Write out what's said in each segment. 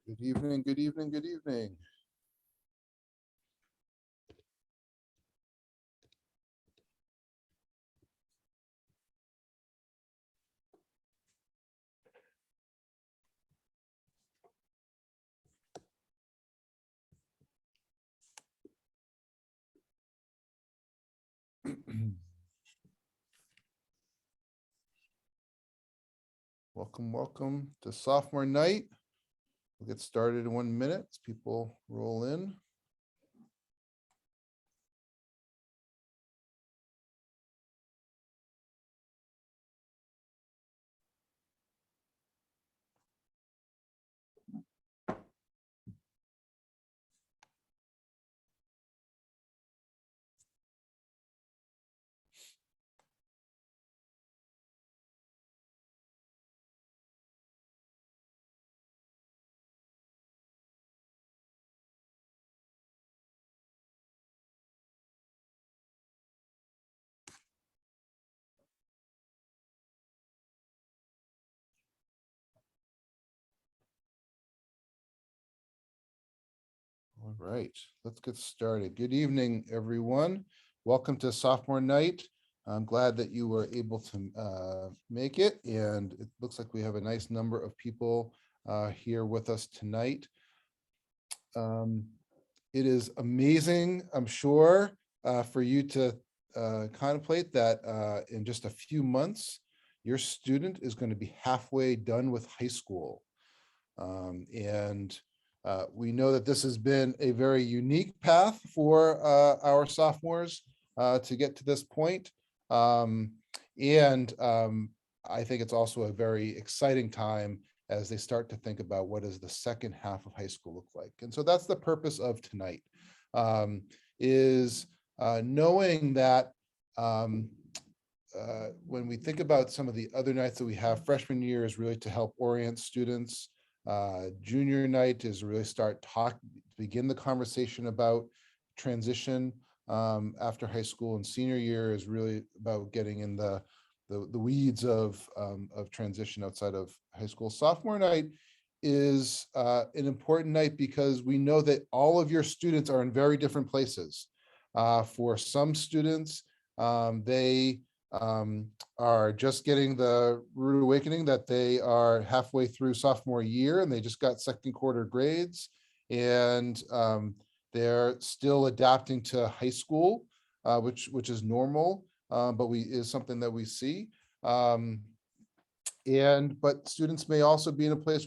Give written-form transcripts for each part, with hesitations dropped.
Good evening, good evening, good evening. Welcome, welcome to sophomore night. We'll get started in 1 minute as people roll in. All right, let's get started. Good evening, everyone. Welcome to sophomore night. I'm glad that you were able to make it, and it looks like we have a nice number of people here with us tonight. It is amazing, I'm sure, for you to contemplate that in just a few months, your student is going to be halfway done with high school. And we know that this has been a very unique path for our sophomores to get to this point. And I think it's also a very exciting time as they start to think about what does the second half of high school look like. And so that's the purpose of tonight, is knowing that when we think about some of the other nights that we have, freshman year is really to help orient students. Junior night is really begin the conversation about transition after high school, and senior year is really about getting in the weeds of transition outside of high school. Sophomore night is an important night because we know that all of your students are in very different places. For some students, they are just getting the rude awakening that they are halfway through sophomore year and they just got second quarter grades, and they're still adapting to high school, which is normal, but is something that we see. But students may also be in a place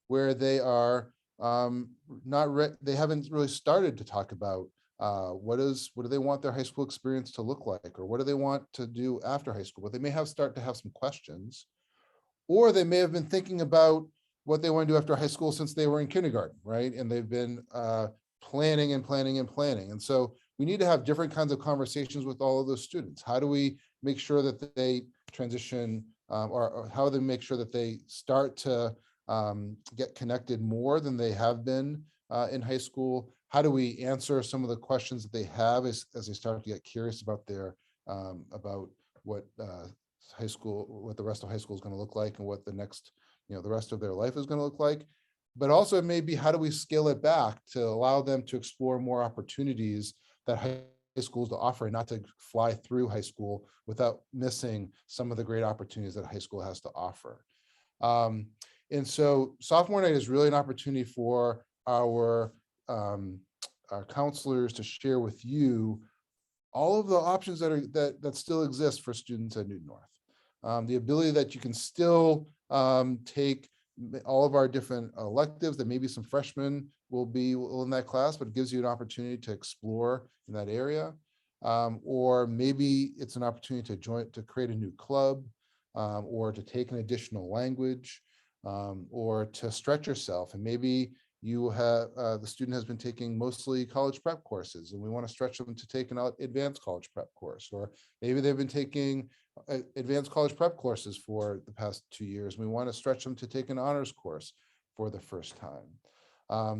where they are they haven't really started to talk about what do they want their high school experience to look like, or what do they want to do after high school. But they may start to have some questions, or they may have been thinking about what they want to do after high school since they were in kindergarten, right? And they've been planning and planning and planning. And so we need to have different kinds of conversations with all of those students. How do we make sure that they transition, or how do they make sure that they start to get connected more than they have been in high school? How do we answer some of the questions that they have as they start to get curious about about what what the rest of high school is going to look like, and what the next, the rest of their life is going to look like? But also, it may be, how do we scale it back to allow them to explore more opportunities that high schools to offer, and not to fly through high school without missing some of the great opportunities that high school has to offer. And so sophomore night is really an opportunity for our counselors to share with you all of the options that still exist for students at Newton North. The ability that you can still take all of our different electives, that maybe some freshmen will be in that class, but it gives you an opportunity to explore in that area. Or maybe it's an opportunity to create a new club, or to take an additional language, or to stretch yourself. And maybe you have the student has been taking mostly college prep courses, and we want to stretch them to take an advanced college prep course. Or maybe they've been taking advanced college prep courses for the past 2 years. We want to stretch them to take an honors course for the first time.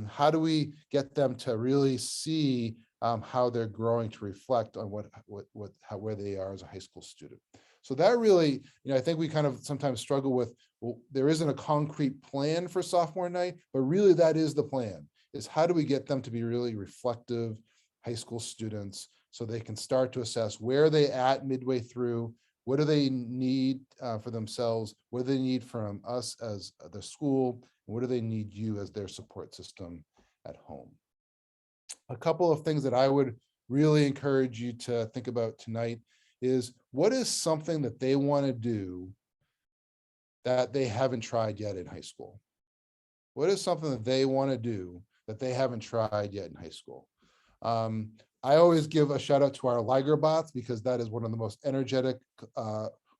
How do we get them to really see how they're growing to reflect on where they are as a high school student? So that really, I think we kind of sometimes struggle with, well, there isn't a concrete plan for sophomore night, but really that is the plan, is how do we get them to be really reflective high school students so they can start to assess where are they at midway through, what do they need for themselves, what do they need from us as the school, and what do they need you as their support system at home. A couple of things that I would really encourage you to think about tonight is, what is something that they want to do that they haven't tried yet in high school? What is something that they want to do that they haven't tried yet in high school? I always give a shout out to our Liger bots, because that is one of the most energetic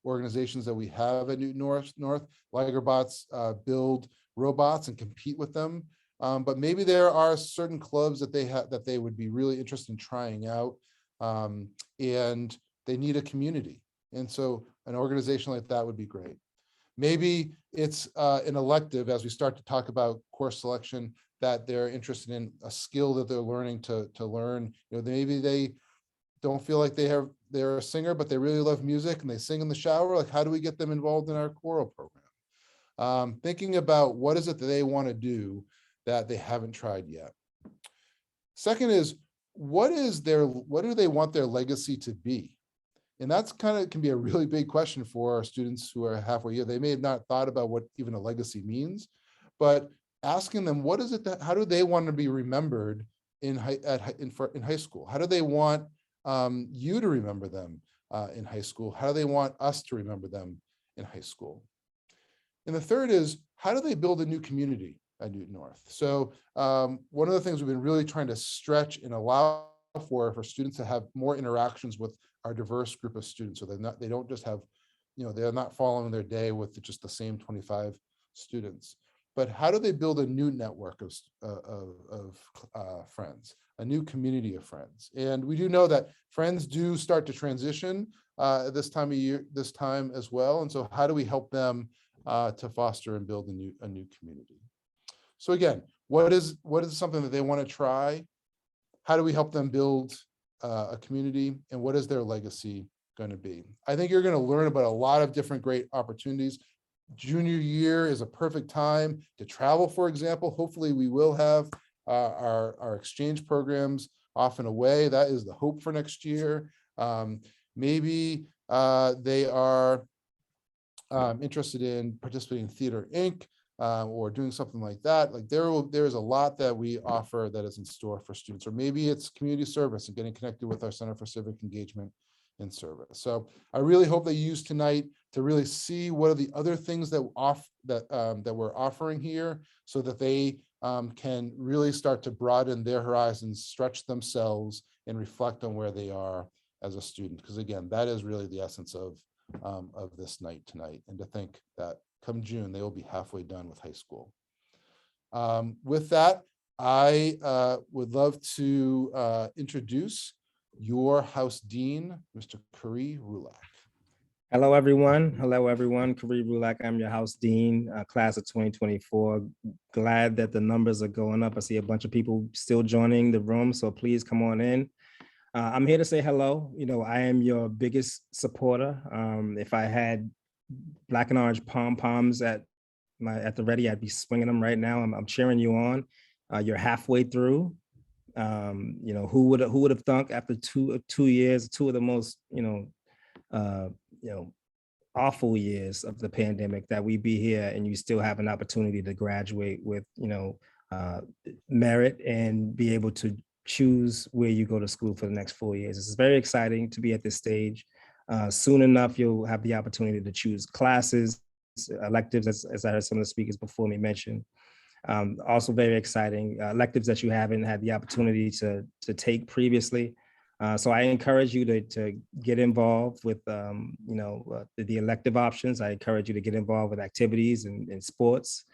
organizations that we have at Newton North. Liger bots build robots and compete with them. But maybe there are certain clubs that they have that they would be really interested in trying out, and they need a community. And so an organization like that would be great. Maybe it's an elective, as we start to talk about course selection, that they're interested in a skill that they're learning to learn. Maybe they don't feel like they're a singer, but they really love music and they sing in the shower. Like, how do we get them involved in our choral program? Thinking about what is it that they want to do that they haven't tried yet. Second is, what do they want their legacy to be? And that's can be a really big question for our students who are halfway here. They may have not thought about what even a legacy means, but asking them, what is it that, how do they want to be remembered in high school? How do they want you to remember them in high school? How do they want us to remember them in high school? And the third is, how do they build a new community at Newton North? So one of the things we've been really trying to stretch and allow for students to have more interactions with our diverse group of students, so they don't just have, they're not following their day with just the same 25 students, but how do they build a new network of friends, a new community of friends? And we do know that friends do start to transition at this time of year, this time as well. And so how do we help them to foster and build a new community? So again, what is something that they want to try? How do we help them build a community, and what is their legacy going to be? I think you're going to learn about a lot of different great opportunities. Junior year is a perfect time to travel, for example. Hopefully we will have our exchange programs off and away. That is the hope for next year. Maybe they are interested in participating in Theater Inc. Or doing something like that. Like there's a lot that we offer that is in store for students. Or maybe it's community service and getting connected with our Center for Civic Engagement and Service. So I really hope they use tonight to really see what are the other things that we're offering here, so that they can really start to broaden their horizons, stretch themselves, and reflect on where they are as a student. Because again, that is really the essence of this night tonight. And to think that come June, they will be halfway done with high school. With that, I would love to introduce your House Dean, Mr. Kari Rulak. Hello, everyone. Kari Rulak, I'm your House Dean, class of 2024. Glad that the numbers are going up. I see a bunch of people still joining the room, so please come on in. I'm here to say hello. I am your biggest supporter. If I had black and orange pom-poms at the ready, I'd be swinging them right now. I'm cheering you on. You're halfway through. Who would have thunk after two years, two of the most awful years of the pandemic, that we'd be here and you still have an opportunity to graduate with merit and be able to choose where you go to school for the next 4 years. It's very exciting to be at this stage. Soon enough, you'll have the opportunity to choose classes, electives, as I heard some of the speakers before me mention. Also very exciting, electives that you haven't had the opportunity to take previously. So I encourage you to get involved with the elective options. I encourage you to get involved with activities and sports.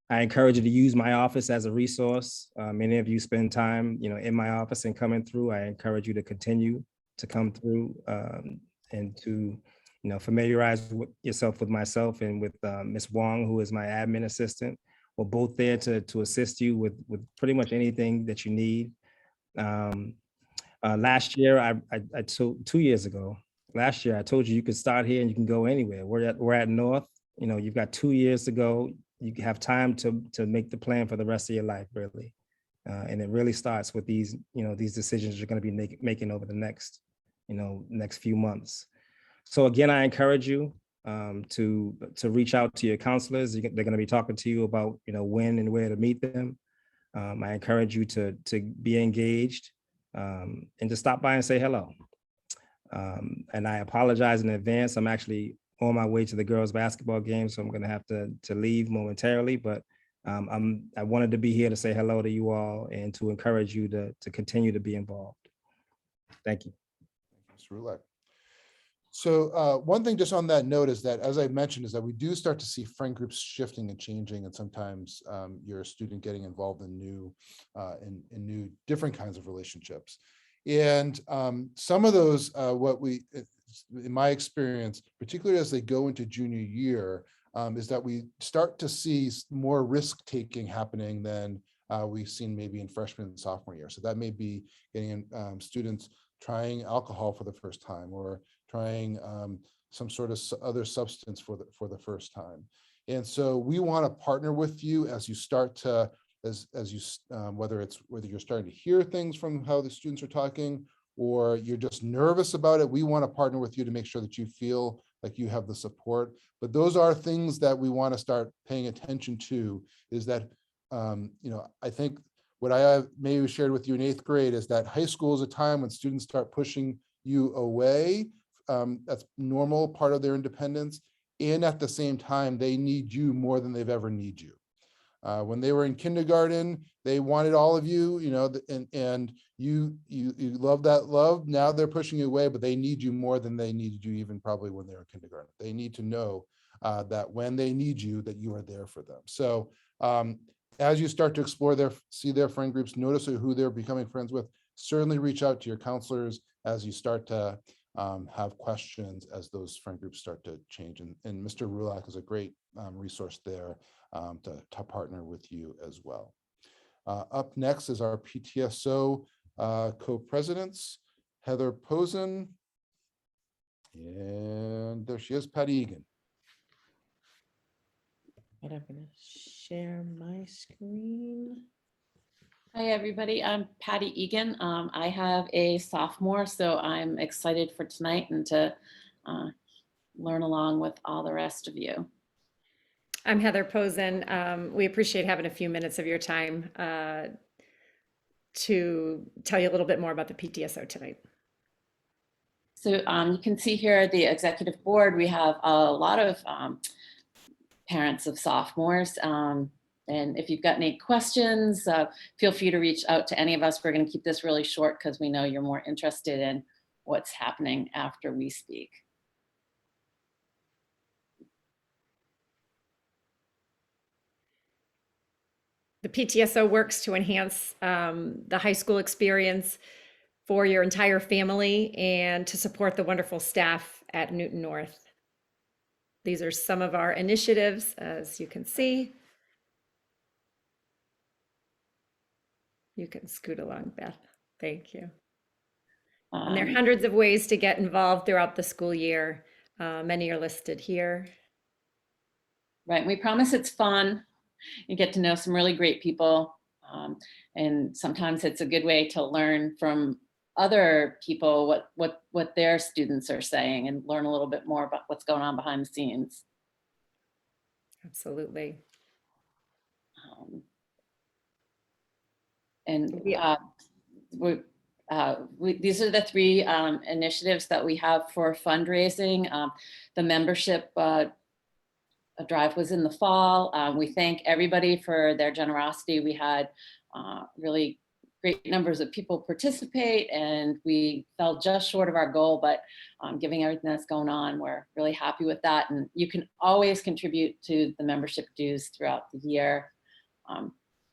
I encourage you to use my office as a resource. Many of you spend time, in my office and coming through. I encourage you to continue to come through and to, familiarize yourself with myself and with Ms. Wong, who is my admin assistant. We're both there to assist you with pretty much anything that you need. Last year, I took 2 years ago, last year, I told you could start here and you can go anywhere. We're at North, you know, you've got 2 years to go. You have time to make the plan for the rest of your life, really. And it really starts with these, you know, these decisions you're going to be making over the next, you know, next few months. So again, I encourage you to reach out to your counselors. They're going to be talking to you about, you know, when and where to meet them. I encourage you to be engaged and to stop by and say hello. And I apologize in advance. I'm actually on my way to the girls' basketball game, so I'm going to have to leave momentarily. But I wanted to be here to say hello to you all and to encourage you to continue to be involved. Thank you. Mr. Rulak. So one thing just on that note is that, as I mentioned, is that we do start to see friend groups shifting and changing, and sometimes you're a student getting involved in new different kinds of relationships. And some of those, in my experience, particularly as they go into junior year, is that we start to see more risk taking happening than we've seen maybe in freshman and sophomore year. So that may be getting students trying alcohol for the first time, or trying some sort of other substance for the first time. And so we want to partner with you as you start to, whether you're starting to hear things from how the students are talking, or you're just nervous about it. We want to partner with you to make sure that you feel like you have the support. But those are things that we want to start paying attention to, is that, I think what I have maybe shared with you in 8th grade is that high school is a time when students start pushing you away. That's normal, part of their independence. And at the same time, they need you more than they've ever need you. When they were in kindergarten, they wanted all of you, and you love that love. Now they're pushing you away, but they need you more than they needed you even probably when they were in kindergarten. They need to know that when they need you, that you are there for them. So as you start to explore see their friend groups, notice who they're becoming friends with, certainly reach out to your counselors as you start to have questions as those friend groups start to change. And Mr. Rulak is a great resource there to partner with you as well. Up next is our PTSO co-presidents, Heather Posen, and there she is, Patty Egan. But I'm going to share my screen. Hi, everybody. I'm Patty Egan. I have a sophomore, so I'm excited for tonight and to learn along with all the rest of you. I'm Heather Posen. We appreciate having a few minutes of your time to tell you a little bit more about the PTSO tonight. So you can see here the executive board. We have a lot of parents of sophomores. And if you've got any questions, feel free to reach out to any of us. We're going to keep this really short because we know you're more interested in what's happening after we speak. The PTSO works to enhance the high school experience for your entire family and to support the wonderful staff at Newton North. These are some of our initiatives, as you can see. You can scoot along, Beth. Thank you. And there are hundreds of ways to get involved throughout the school year. Many are listed here. Right, we promise it's fun. You get to know some really great people. And sometimes it's a good way to learn from other people what their students are saying and learn a little bit more about what's going on behind the scenes. Absolutely. These are the 3 initiatives that we have for fundraising. The membership drive was in the fall. We thank everybody for their generosity. We had really great numbers of people participate, and we fell just short of our goal, but given everything that's going on, we're really happy with that. And you can always contribute to the membership dues throughout the year.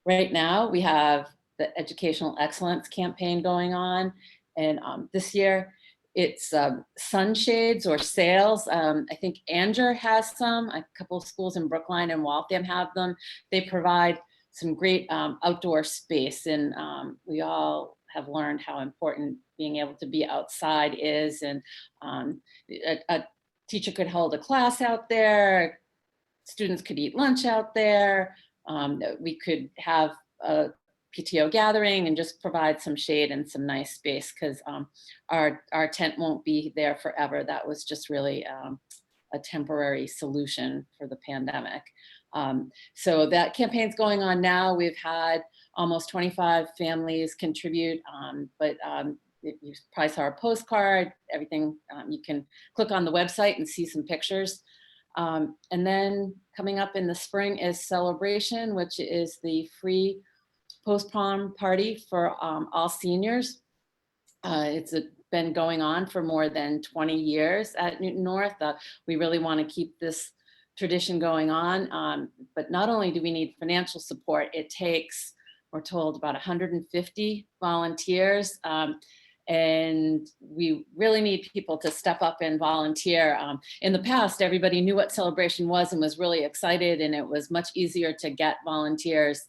Right now, we have the Educational Excellence campaign going on, and this year it's sunshades or sails. I think Anger has some, a couple of schools in Brookline and Waltham have them. They provide some great outdoor space, and we all have learned how important being able to be outside is. And a teacher could hold a class out there, students could eat lunch out there, we could have a PTO gathering and just provide some shade and some nice space, because our tent won't be there forever. That was just really a temporary solution for the pandemic. So that campaign's going on now. We've had almost 25 families contribute, but you probably saw our postcard, everything. You can click on the website and see some pictures. And then coming up in the spring is Celebration, which is the free post-prom party for all seniors. It's been going on for more than 20 years at Newton North. We really want to keep this tradition going on, but not only do we need financial support, it takes, we're told, about 150 volunteers, and we really need people to step up and volunteer. In the past, everybody knew what Celebration was and was really excited, and it was much easier to get volunteers.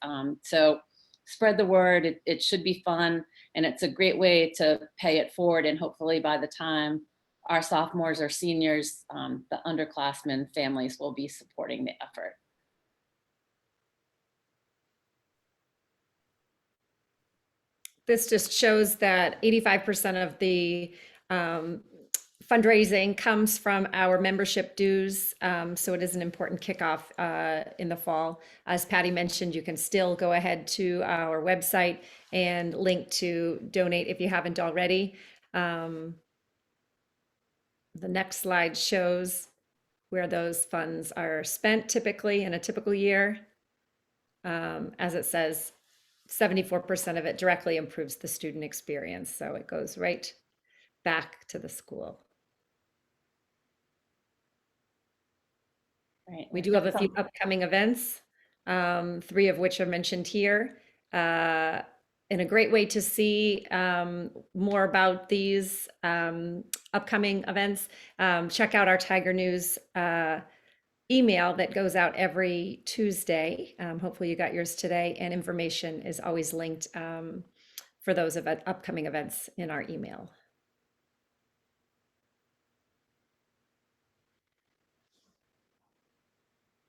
So spread the word. It should be fun, and it's a great way to pay it forward. And hopefully by the time our sophomores or seniors, the underclassmen families will be supporting the effort. This just shows that 85% of the fundraising comes from our membership dues. So it is an important kickoff in the fall. As Patty mentioned, you can still go ahead to our website and link to donate if you haven't already. The next slide shows where those funds are spent typically in a typical year. As it says, 74% of it directly improves the student experience. So it goes right back to the school. Right. We do have a few upcoming events, 3 of which are mentioned here. And a great way to see more about these upcoming events, check out our Tiger News email that goes out every Tuesday. Hopefully you got yours today, and information is always linked for those upcoming events in our email.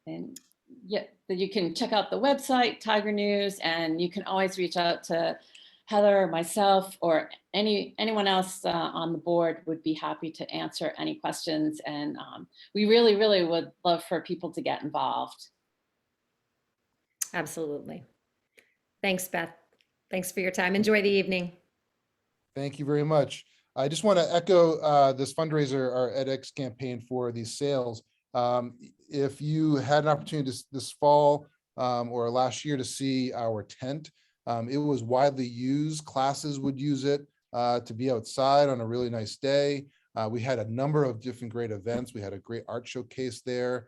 And yeah, you can check out the website, Tiger News, and you can always reach out to Heather or myself or anyone else on the board. Would be happy to answer any questions. And we really, really would love for people to get involved. Absolutely. Thanks, Beth. Thanks for your time. Enjoy the evening. Thank you very much. I just want to echo this fundraiser, our edX campaign for these sales. If you had an opportunity this fall or last year to see our tent, it was widely used. Classes would use it to be outside on a really nice day. We had a number of different great events. We had a great art showcase there.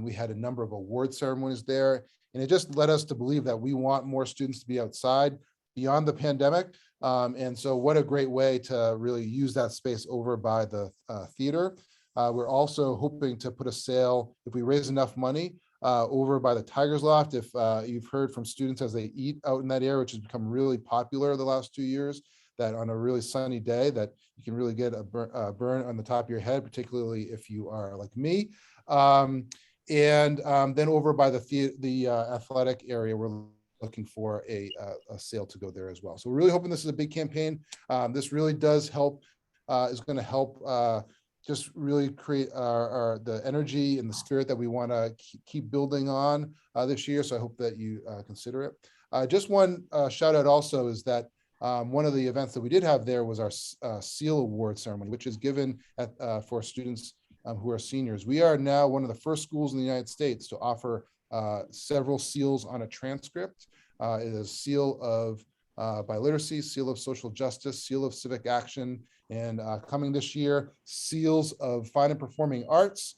We had a number of award ceremonies there. And it just led us to believe that we want more students to be outside beyond the pandemic. And so what a great way to really use that space over by the theater. We're also hoping to put a sale, if we raise enough money, over by the Tigers Loft. If you've heard from students as they eat out in that area, which has become really popular the last 2 years, that on a really sunny day that you can really get a burn on the top of your head, particularly if you are like me. And then over by the athletic area, we're looking for a sale to go there as well. So we're really hoping this is a big campaign. This really does help, is going to help just really create the energy and the spirit that we want to keep building on this year. So I hope that you consider it. Just one shout out also is that one of the events that we did have there was our SEAL Award ceremony, which is given for students who are seniors. We are now one of the first schools in the United States to offer several seals on a transcript. It is seal of biliteracy, seal of social justice, seal of civic action, and coming this year, seals of fine and performing arts,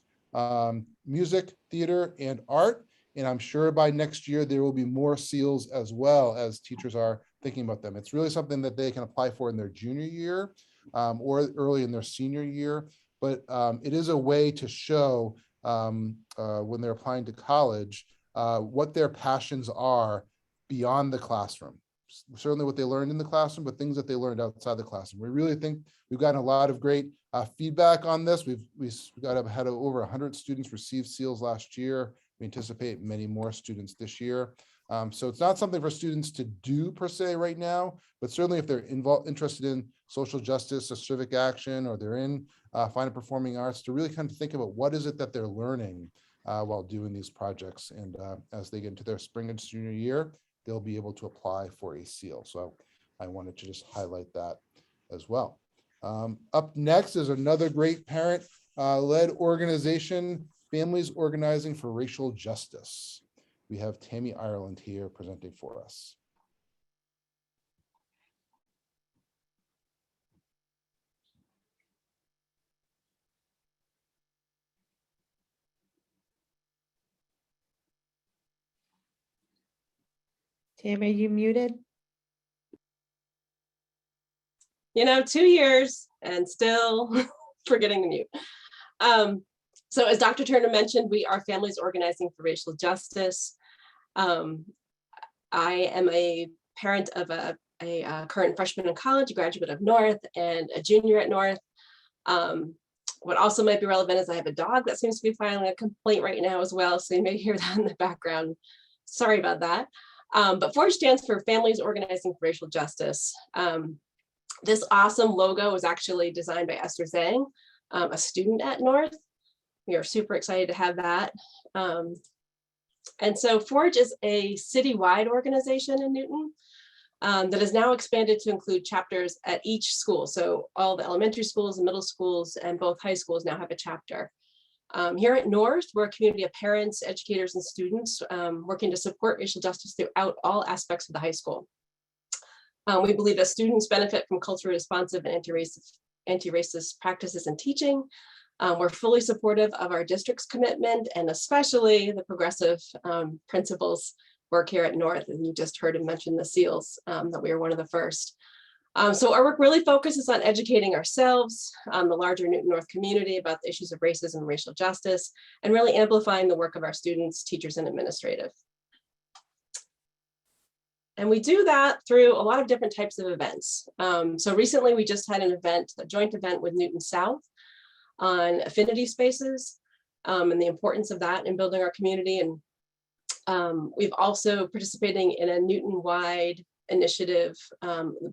music, theater, and art. And I'm sure by next year, there will be more seals as well, as teachers are thinking about them. It's really something that they can apply for in their junior year or early in their senior year. But it is a way to show when they're applying to college what their passions are beyond the classroom. certainly what they learned in the classroom, but things that they learned outside the classroom. We really think we've gotten a lot of great feedback on this. Had over 100 students receive SEALs last year. We anticipate many more students this year. So it's not something for students to do per se right now, but certainly if they're interested in social justice or civic action, or they're in fine and performing arts, to really kind of think about what is it that they're learning while doing these projects. And as they get into their spring and junior year, they'll be able to apply for a SEAL. So I wanted to just highlight that as well. Up next is another great parent-led organization, Families Organizing for Racial Justice. We have Tammy Ireland here presenting for us. Tammy, are you muted? 2 years and still forgetting to mute. So as Dr. Turner mentioned, we are Families Organizing for Racial Justice. I am a parent of a current freshman in college, a graduate of North, and a junior at North. What also might be relevant is I have a dog that seems to be filing a complaint right now as well, so you may hear that in the background. Sorry about that. But FORGE stands for Families Organizing for Racial Justice. This awesome logo was actually designed by Esther Zhang, a student at North. We are super excited to have that. And so FORGE is a citywide organization in Newton that is now expanded to include chapters at each school. So all the elementary schools and middle schools and both high schools now have a chapter. Here at North, we're a community of parents, educators, and students working to support racial justice throughout all aspects of the high school. We believe that students benefit from culturally responsive and anti-racist practices and teaching. We're fully supportive of our district's commitment, and especially the progressive principals work here at North. And you just heard him mention the SEALs, that we are one of the first. So our work really focuses on educating ourselves, the larger Newton North community about the issues of racism and racial justice, and really amplifying the work of our students, teachers, and administrative. And we do that through a lot of different types of events. So recently we just had an event, a joint event with Newton South on affinity spaces and the importance of that in building our community. And we've also participating in a Newton-wide initiative,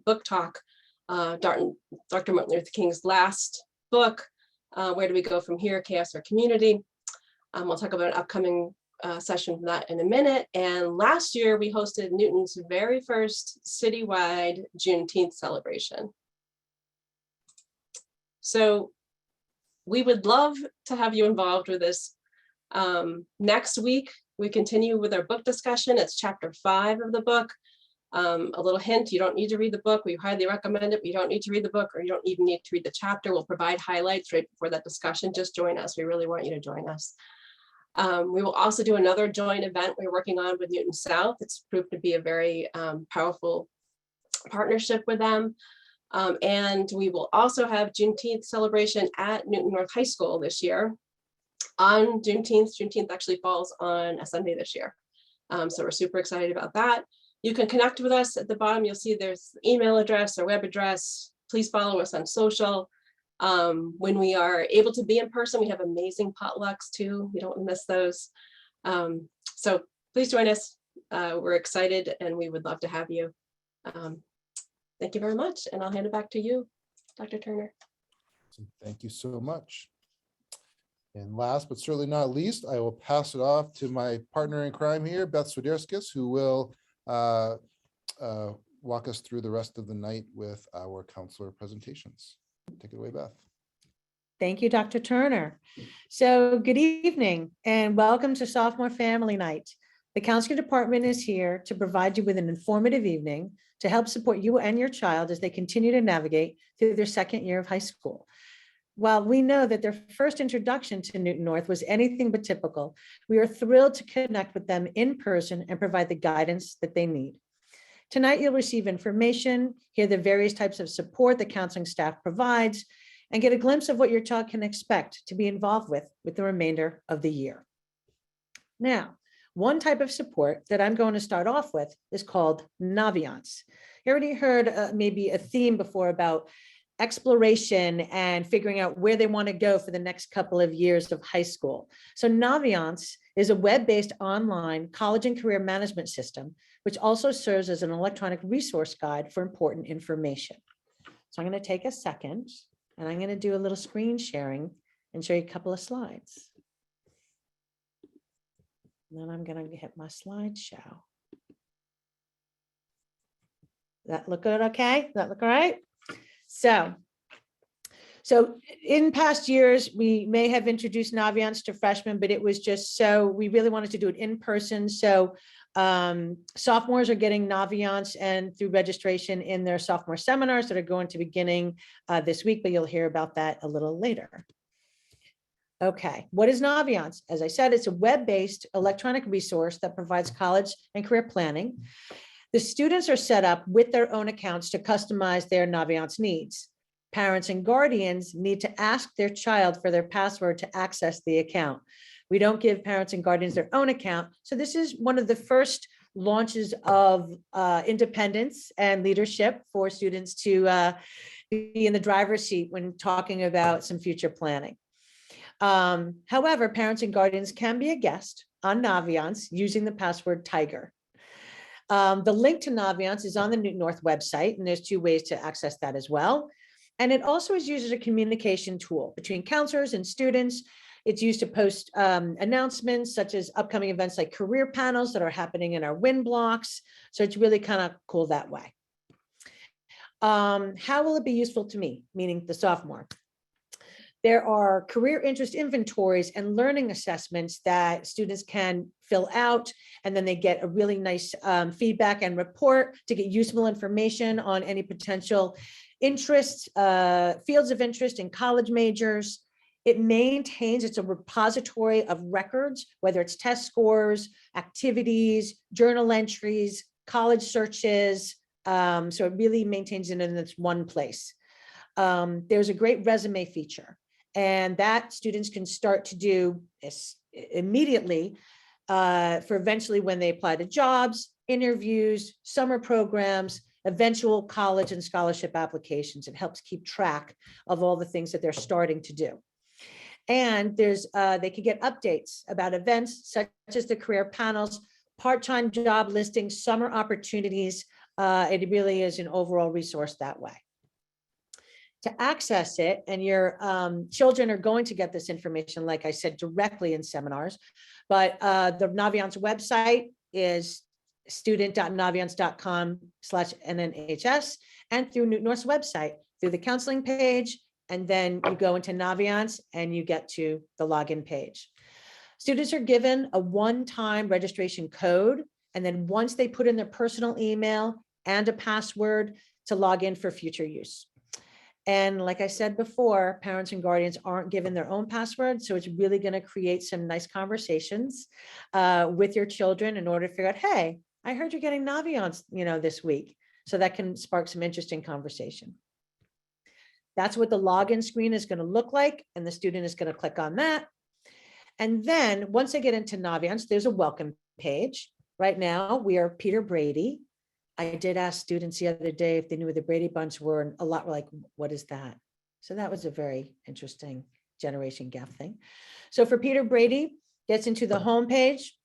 book talk, Dr. Martin Luther King's last book, Where Do We Go From Here? Chaos or Community. We'll talk about an upcoming session for that in a minute. And last year we hosted Newton's very first citywide Juneteenth celebration. So we would love to have you involved with this. Next week, we continue with our book discussion. It's chapter 5 of the book. A little hint, you don't need to read the book. We highly recommend it. But you don't need to read the book, or you don't even need to read the chapter. We'll provide highlights right before that discussion. Just join us. We really want you to join us. We will also do another joint event we're working on with Newton South. It's proved to be a very powerful partnership with them. And we will also have Juneteenth celebration at Newton North High School this year on Juneteenth. Juneteenth actually falls on a Sunday this year. So we're super excited about that. You can connect with us at the bottom. You'll see there's email address or web address. Please follow us on social. When we are able to be in person, we have amazing potlucks too. You don't want to miss those. So please join us. We're excited and we would love to have you. Thank you very much. And I'll hand it back to you, Dr. Turner. Thank you so much. And last but certainly not least, I will pass it off to my partner in crime here, Beth Swiderskis, who will walk us through the rest of the night with our counselor presentations. Take it away, Beth. Thank you, Dr. Turner. So good evening and welcome to Sophomore Family Night. The counseling department is here to provide you with an informative evening to help support you and your child as they continue to navigate through their second year of high school. While we know that their first introduction to Newton North was anything but typical, we are thrilled to connect with them in person and provide the guidance that they need. Tonight, you'll receive information, hear the various types of support the counseling staff provides, and get a glimpse of what your child can expect to be involved with the remainder of the year. Now, One type of support that I'm going to start off with is called Naviance. You already heard maybe a theme before about exploration and figuring out where they want to go for the next couple of years of high school. So Naviance is a web-based online college and career management system, which also serves as an electronic resource guide for important information. So I'm going to take a second and I'm going to do a little screen sharing and show you a couple of slides. And then I'm going to hit my slideshow. That look good? Okay. That look all right? So in past years, we may have introduced Naviance to freshmen, but it was just so, we really wanted to do it in person. So sophomores are getting Naviance and through registration in their sophomore seminars that are going to beginning this week, but you'll hear about that a little later. Okay, what is Naviance? As I said, it's a web-based electronic resource that provides college and career planning. The students are set up with their own accounts to customize their Naviance needs. Parents and guardians need to ask their child for their password to access the account. We don't give parents and guardians their own account. So this is one of the first launches of independence and leadership for students to be in the driver's seat when talking about some future planning. However, parents and guardians can be a guest on Naviance using the password Tiger. The link to Naviance is on the Newton North website, and there's 2 ways to access that as well. And it also is used as a communication tool between counselors and students. It's used to post announcements such as upcoming events like career panels that are happening in our WIN blocks. So it's really kind of cool that way. How will it be useful to me, meaning the sophomore? There are career interest inventories and learning assessments that students can fill out, and then they get a really nice feedback and report to get useful information on any potential interests, fields of interest in college majors. It maintains, it's a repository of records, whether it's test scores, activities, journal entries, college searches. So it really maintains it in this one place. There's a great resume feature, and that students can start to do immediately for eventually when they apply to jobs, interviews, summer programs, eventual college and scholarship applications. It helps keep track of all the things that they're starting to do. And there's they can get updates about events such as the career panels, part-time job listings, summer opportunities. It really is an overall resource that way. To access it, and your children are going to get this information, like I said, directly in seminars, but the Naviance website is student.naviance.com/NNHS, and through Newton North's website, through the counseling page, and then you go into Naviance and you get to the login page. Students are given a one-time registration code, and then once they put in their personal email and a password to log in for future use. And like I said before, parents and guardians aren't given their own password, so it's really going to create some nice conversations with your children in order to figure out, hey, I heard you're getting Naviance, this week. So that can spark some interesting conversation. That's what the login screen is going to look like, and the student is going to click on that. And then once they get into Naviance, there's a welcome page. Right now, we are Peter Brady. I did ask students the other day if they knew who the Brady Bunch were, and a lot were like, what is that? So that was a very interesting generation gap thing. So for Peter Brady, gets into the home page,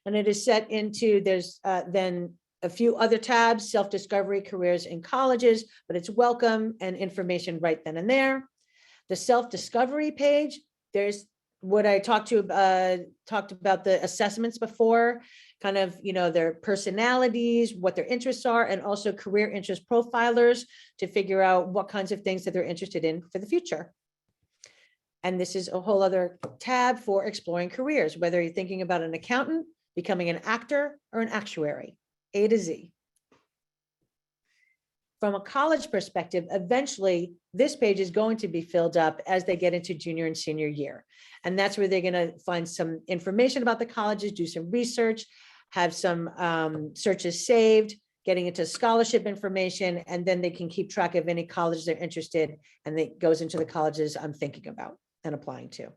and it is set into, there's then a few other tabs, self-discovery, careers in colleges, but it's welcome and information right then and there. The self-discovery page, there's what I talked about the assessments before, kind of, their personalities, what their interests are, and also career interest profilers to figure out what kinds of things that they're interested in for the future. And this is a whole other tab for exploring careers, whether you're thinking about an accountant, becoming an actor, or an actuary, A to Z. From a college perspective, eventually this page is going to be filled up as they get into junior and senior year. And that's where they're going to find some information about the colleges, do some research, have some searches saved, getting into scholarship information, and then they can keep track of any colleges they're interested, and it goes into the colleges I'm thinking about and applying to.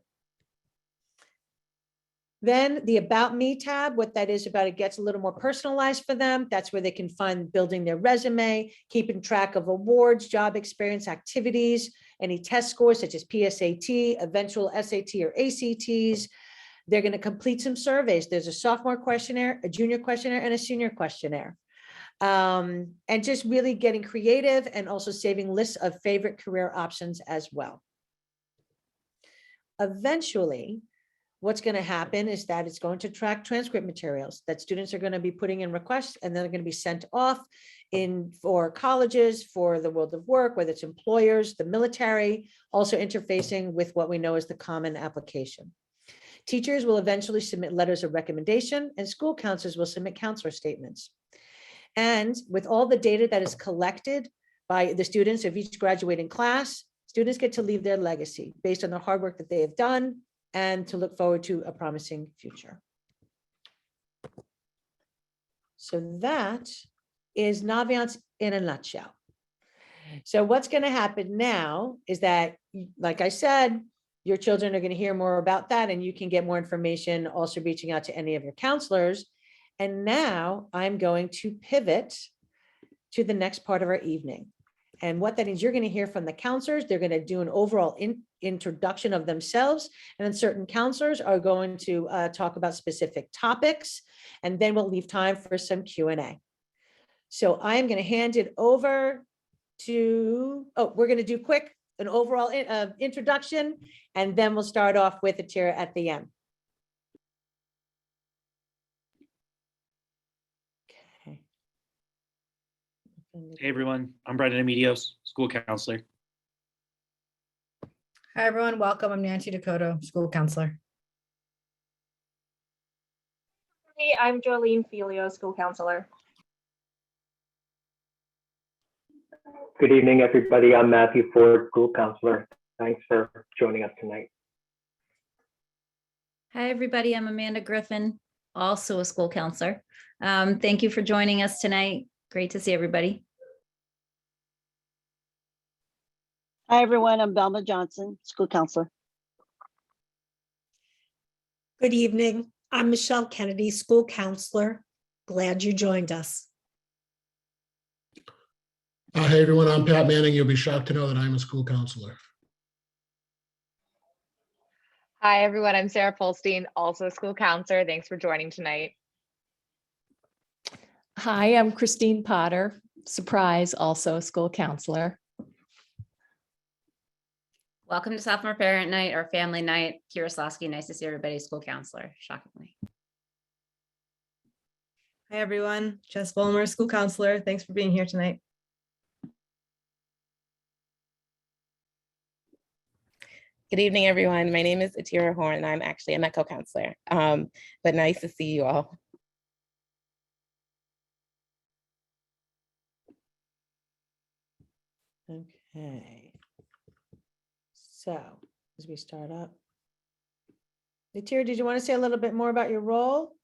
Then the About Me tab, what that is about, it gets a little more personalized for them. That's where they can find building their resume, keeping track of awards, job experience, activities, any test scores such as PSAT, eventual SAT or ACTs. They're going to complete some surveys. There's a sophomore questionnaire, a junior questionnaire, and a senior questionnaire. And just really getting creative and also saving lists of favorite career options as well. Eventually, what's going to happen is that it's going to track transcript materials that students are going to be putting in requests, and then they're going to be sent off for colleges, for the world of work, whether it's employers, the military, also interfacing with what we know as the Common Application. Teachers will eventually submit letters of recommendation, and school counselors will submit counselor statements. And with all the data that is collected by the students of each graduating class, students get to leave their legacy based on the hard work that they have done and to look forward to a promising future. So that is Naviance in a nutshell. So what's going to happen now is that, like I said, your children are going to hear more about that, and you can get more information also reaching out to any of your counselors. And now I'm going to pivot to the next part of our evening. And what that is, you're going to hear from the counselors. They're going to do an overall introduction of themselves. And then certain counselors are going to talk about specific topics. And then we'll leave time for some Q&A. So I'm going to hand it over to, we're going to do an overall introduction, and then we'll start off with Atira at the end. Okay. Hey everyone, I'm Brendan Amedios, school counselor. Hi, everyone. Welcome. I'm Nancy Dakota, school counselor. Hey, I'm Jolene Filio, school counselor. Good evening, everybody. I'm Matthew Ford, school counselor. Thanks for joining us tonight. Hi, everybody. I'm Amanda Griffin, also a school counselor. Thank you for joining us tonight. Great to see everybody. Hi, everyone. I'm Velma Johnson, school counselor. Good evening. I'm Michelle Kennedy, school counselor. Glad you joined us. Hey, everyone. I'm Pat Manning. You'll be shocked to know that I'm a school counselor. Hi, everyone. I'm Sarah Polstein, also a school counselor. Thanks for joining tonight. Hi, I'm Christine Potter. Surprise, also a school counselor. Welcome to Sophomore Parent Night or Family Night. Kira Slosky, nice to see everybody, school counselor, shockingly. Hi, everyone. Jess Vollmer, school counselor. Thanks for being here tonight. Good evening, everyone. My name is Atira Horn, and I'm actually a METCO counselor, but nice to see you all. Okay. So as we start up. Atira, did you want to say a little bit more about your role?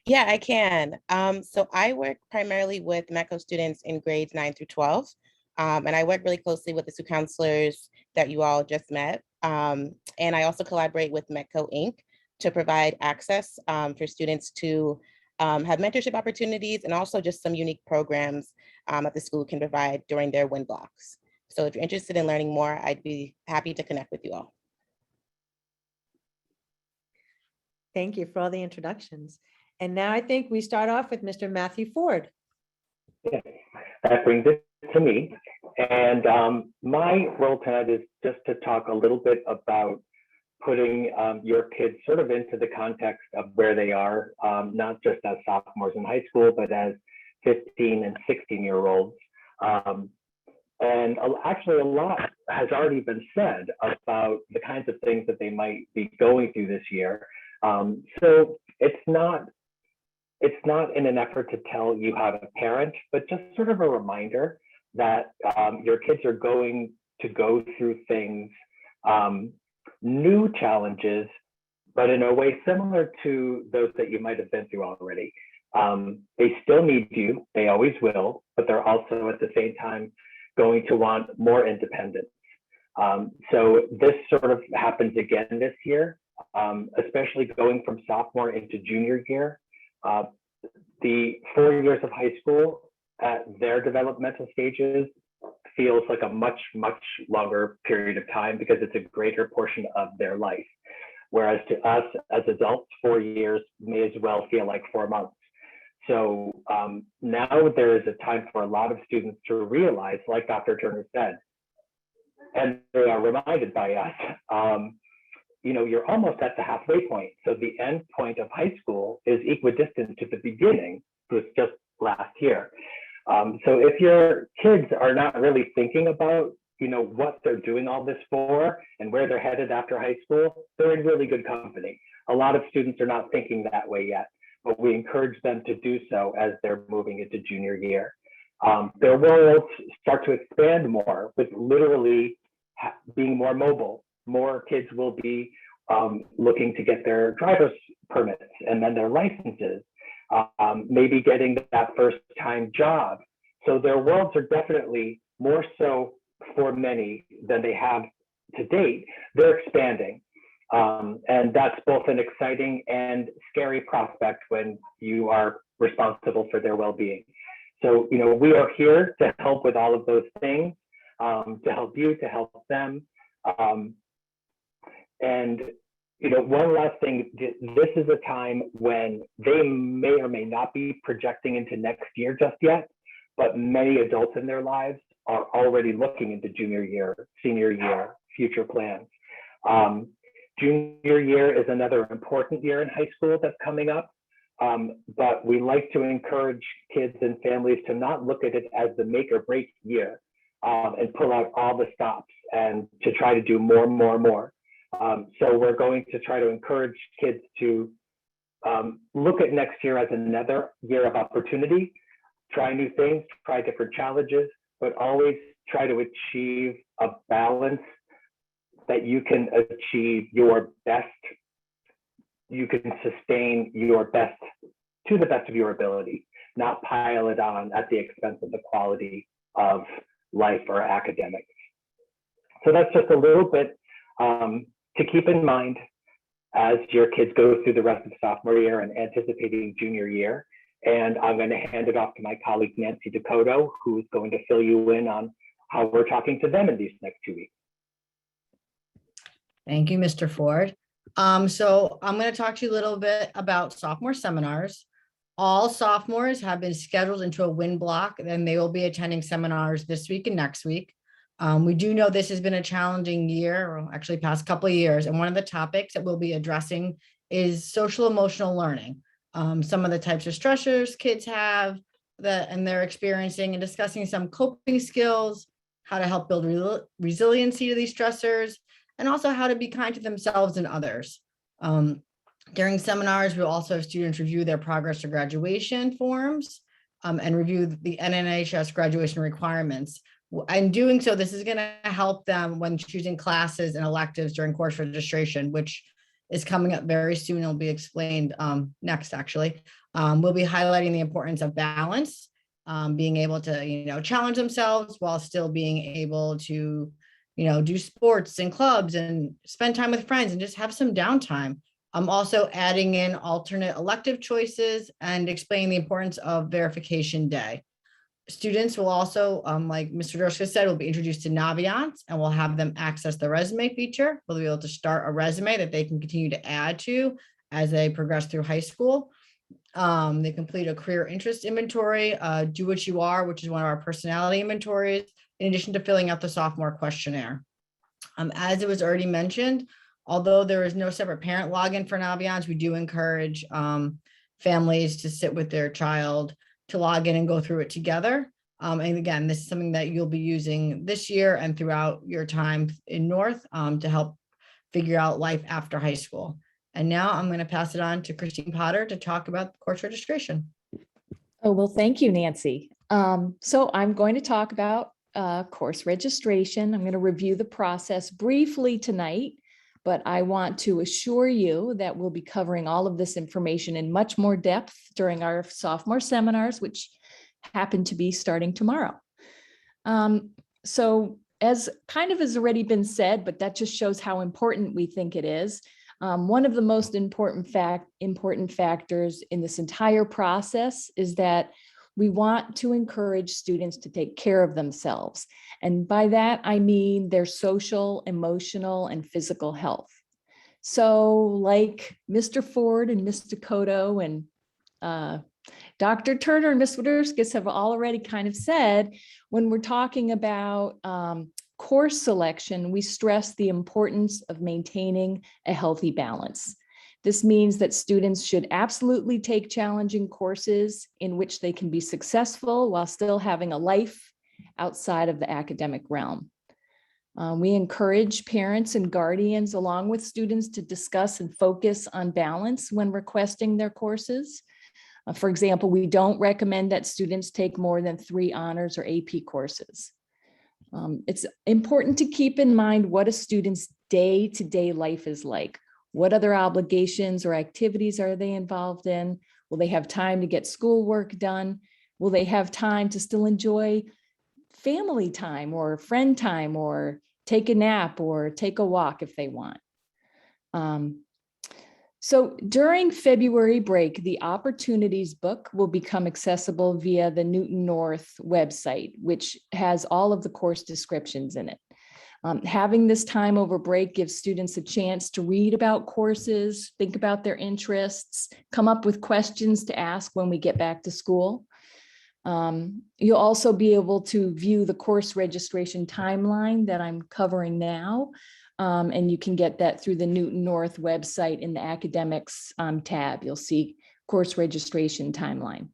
Yeah, I can. So I work primarily with METCO students in grades 9 through 12. And I work really closely with the school counselors that you all just met. And I also collaborate with METCO Inc. to provide access for students to have mentorship opportunities and also just some unique programs that the school can provide during their WIN blocks. So if you're interested in learning more, I'd be happy to connect with you all. Thank you for all the introductions. And now I think we start off with Mr. Matthew Ford. Yeah, that brings it to me. And my role tonight is just to talk a little bit about putting your kids sort of into the context of where they are, not just as sophomores in high school, but as 15 and 16-year-olds. And actually a lot has already been said about the kinds of things that they might be going through this year. So it's not in an effort to tell you how to parent, but just sort of a reminder that your kids are going to go through things, new challenges, but in a way similar to those that you might have been through already. They still need you, they always will, but they're also at the same time going to want more independence. So this sort of happens again this year. especially going from sophomore into junior year. The 4 years of high school at their developmental stages feels like a much, much longer period of time because it's a greater portion of their life. Whereas to us as adults, 4 years may as well feel like 4 months. So now there is a time for a lot of students to realize, like Dr. Turner said, and they are reminded by us, you're almost at the halfway point. So the end point of high school is equidistant to the beginning, which was just last year. So if your kids are not really thinking about, what they're doing all this for and where they're headed after high school, they're in really good company. A lot of students are not thinking that way yet, but we encourage them to do so as they're moving into junior year. Their worlds start to expand more with literally being more mobile. More kids will be looking to get their driver's permits and then their licenses, maybe getting that first time job. So their worlds are definitely more so for many than they have to date. They're expanding. And that's both an exciting and scary prospect when you are responsible for their well-being. So, we are here to help with all of those things, to help you, to help them. And one last thing, this is a time when they may or may not be projecting into next year just yet, but many adults in their lives are already looking into junior year, senior year, future plans. Junior year is another important year in high school that's coming up, but we like to encourage kids and families to not look at it as the make or break year and pull out all the stops and to try to do more. So we're going to try to encourage kids to look at next year as another year of opportunity, try new things, try different challenges, but always try to achieve a balance that you can achieve your best, you can sustain your best to the best of your ability, not pile it on at the expense of the quality of life or academics. So that's just a little bit to keep in mind as your kids go through the rest of sophomore year and anticipating junior year. And I'm going to hand it off to my colleague, Nancy Dakota, who's going to fill you in on how we're talking to them in these next 2 weeks. Thank you, Mr. Ford. So I'm going to talk to you a little bit about sophomore seminars. All sophomores have been scheduled into a WIN block, and they will be attending seminars this week and next week. We do know this has been a challenging year, or actually past couple of years, and one of the topics that we'll be addressing is social emotional learning. Some of the types of stressors kids have and they're experiencing, and discussing some coping skills, how to help build resiliency to these stressors, and also how to be kind to themselves and others. During seminars, we'll also have students review their progress to graduation forms and review the NNHS graduation requirements. And doing so, this is going to help them when choosing classes and electives during course registration, which is coming up very soon. It'll be explained next, actually. We'll be highlighting the importance of balance, being able to, challenge themselves while still being able to, do sports and clubs and spend time with friends and just have some downtime. I'm also adding in alternate elective choices and explaining the importance of verification day. Students will also, like Mr. Dorska said, will be introduced to Naviance, and we'll have them access the resume feature. We'll be able to start a resume that they can continue to add to as they progress through high school. They complete a career interest inventory, Do What You Are, which is one of our personality inventories, in addition to filling out the sophomore questionnaire. As it was already mentioned, although there is no separate parent login for Naviance, we do encourage families to sit with their child to log in and go through it together. And again, this is something that you'll be using this year and throughout your time in North to help figure out life after high school. And now I'm going to pass it on to Christine Potter to talk about course registration. Oh, well, thank you, Nancy. So I'm going to talk about course registration. I'm going to review the process briefly tonight, but I want to assure you that we'll be covering all of this information in much more depth during our sophomore seminars, which happen to be starting tomorrow. So as kind of has already been said, but that just shows how important we think it is. One of the most important factors in this entire process is that we want to encourage students to take care of themselves. And by that, I mean their social, emotional, and physical health. So like Mr. Ford and Ms. Dakota and Dr. Turner and Ms. Widerskis have already kind of said, when we're talking about course selection, we stress the importance of maintaining a healthy balance. This means that students should absolutely take challenging courses in which they can be successful while still having a life outside of the academic realm. We encourage parents and guardians along with students to discuss and focus on balance when requesting their courses. For example, we don't recommend that students take more than 3 honors or AP courses. It's important to keep in mind what a student's day-to-day life is like. What other obligations or activities are they involved in? Will they have time to get schoolwork done? Will they have time to still enjoy family time or friend time or take a nap or take a walk if they want? So during February break, the Opportunities book will become accessible via the Newton North website, which has all of the course descriptions in it. Having this time over break gives students a chance to read about courses, think about their interests, come up with questions to ask when we get back to school. You'll also be able to view the course registration timeline that I'm covering now. And you can get that through the Newton North website in the academics tab. You'll see course registration timeline.